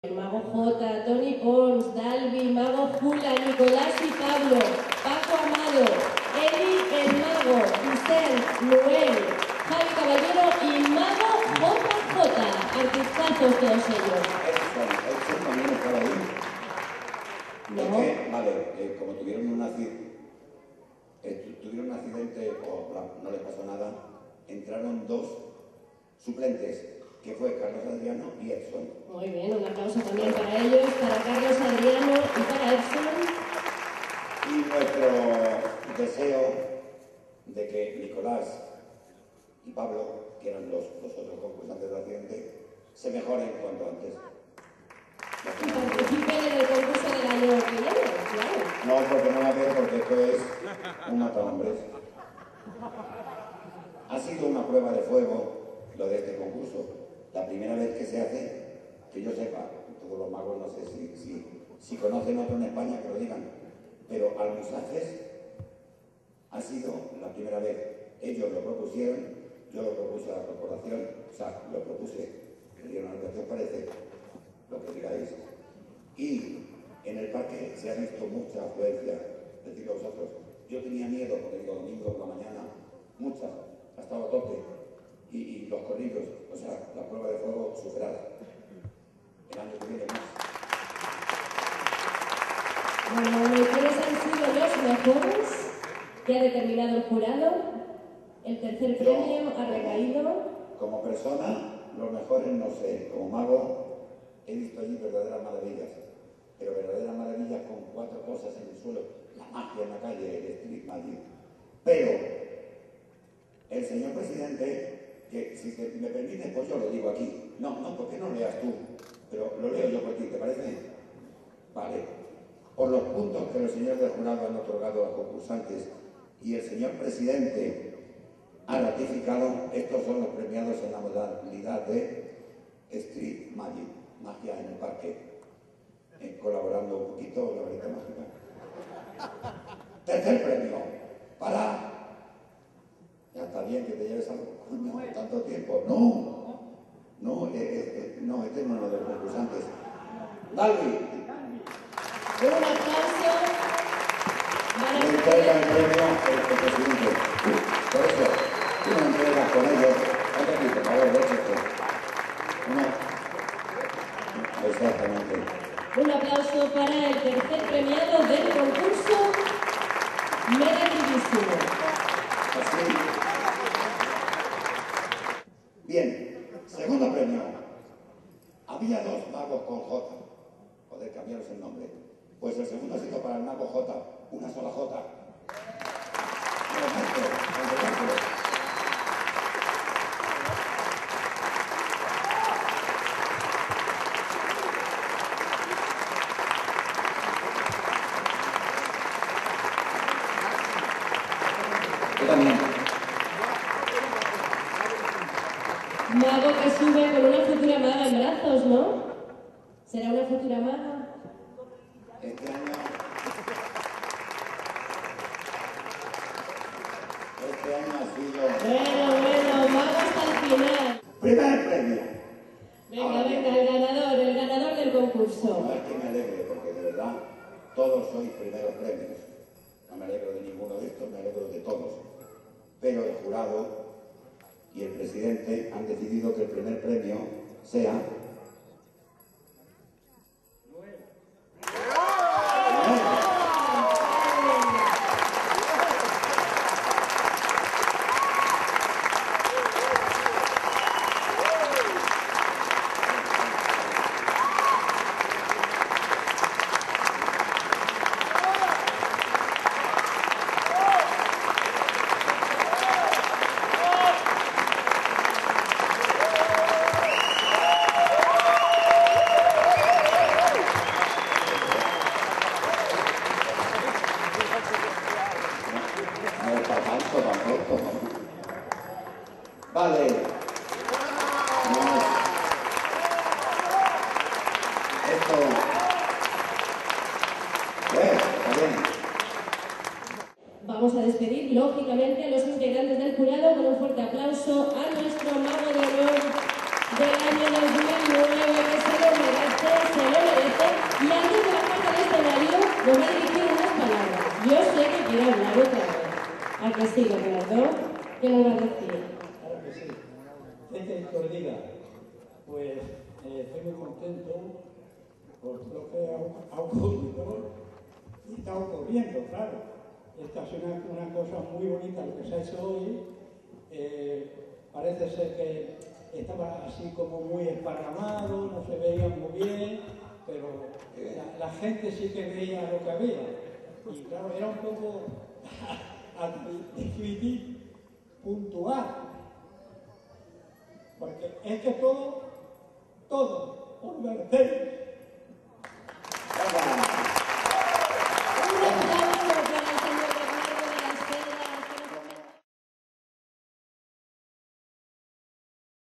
Mago J, Tony Pons, Dalvi, Mago Jula, Nicolás y Pablo, Paco Amado, Eli el Mago, Vicente, Noel, Javi Caballero y Mago JJ. Artistazos todos ellos. ¿Edson también estaba ahí? No. Es que, vale, como tuvieron un accidente o no les pasó nada, entraron dos suplentes, que fue Carlos Adriano y Edson. Muy bien, un aplauso también para ellos, para Carlos Adriano y para Edson. Y nuestro deseo de que Nicolás y Pablo, que eran los otros concursantes del accidente, se mejoren cuanto antes. Y participen en el concurso del año que viene, claro. No, porque no va a ver, porque esto es un matalambres. Ha sido una prueba de fuego lo de este concurso. La primera vez que se hace, que yo sepa, todos los magos no sé si conocen otro en España que lo digan, pero Almusaces ha sido la primera vez. Ellos lo propusieron, yo lo propuse a la corporación, o sea, lo propuse, me dieron algo que os parece, lo que digáis. Y en el parque se ha visto mucha afluencia, decirlo vosotros. Yo tenía miedo, porque digo, domingo por la mañana, muchas, ha estado a tope. Y los corrillos, o sea, la prueba de fuego superada. El año que viene más. Bueno, ¿quiénes han sido los mejores que ha determinado el jurado? El tercer premio ha recaído. Como persona, los mejores no sé. Como mago, he visto allí verdaderas maravillas. Pero verdaderas maravillas con 4 cosas en el suelo. La magia en la calle, el street magic. Pero el señor presidente, que si me permites, pues yo lo digo aquí. No, ¿por qué no leas tú? Pero lo leo yo por ti, ¿te parece? Vale. Por los puntos que los señores del jurado han otorgado a concursantes y el señor presidente ha ratificado, estos son los premiados en la modalidad de Street Magic, magia en el parque, colaborando un poquito la varita mágica. Tercer premio, para... Ya está bien que te lleves algo, coño, tanto tiempo. No, este no es uno de los concursantes. Dalvi. Un aplauso. Me entrega el premio el presidente. Por eso, tú no entregas con ellos. Otra aquí, por favor, de esto. Exactamente. Un aplauso para el tercer premiado del concurso Merecidísimo. Así. Bien, segundo premio. Había 2 magos con J. Poder cambiaros el nombre. Pues el segundo ha sido para el mago J. Una sola J. Yo también. Mago que sube con una futura maga en brazos, ¿no? ¿Será una futura maga? Este año ha sido... Bueno, mago hasta el final. Primer premio. Venga, el ganador del concurso. No es que me alegre, porque de verdad todos sois primeros premios. No me alegro de ninguno de estos, me alegro de todos. Pero el jurado y el presidente han decidido que el primer premio sea... Vale. Esto... está bien. Vamos a despedir, lógicamente, a los integrantes del jurado con un fuerte aplauso a nuestro mago de honor del año 2009, que se lo merece. ¿Qué nos va a decir? Claro que sí. ¿Qué queréis que os diga? Pues estoy muy contento por lo que ha ocurrido y está ocurriendo, claro. Esta es una cosa muy bonita lo que se ha hecho hoy. Parece ser que estaba así como muy esparramado, no se veía muy bien, pero la gente sí que veía lo que había. Y claro, era un poco difícil puntuar, porque es que todo, por merecer